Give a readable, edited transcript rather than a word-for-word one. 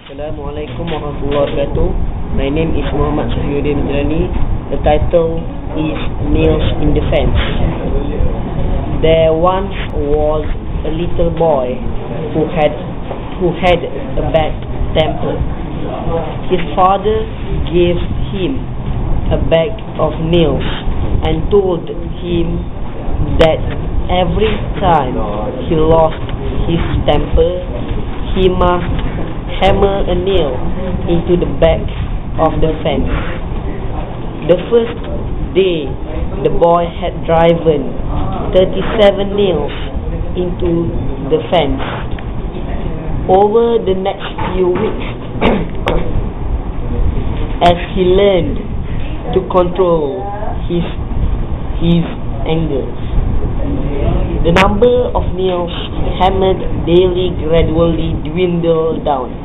Assalamualaikum warahmatullahi wabarakatuh. My name is Muhammad Shahrin. The title is Nails in the Fence. There once was a little boy who had a bad temper. His father gave him a bag of nails and told him that every time he lost his temper, he must hammer a nail into the back of the fence. The first day, the boy had driven 37 nails into the fence. Over the next few weeks, as he learned to control his anger, the number of nails hammered daily gradually dwindled down.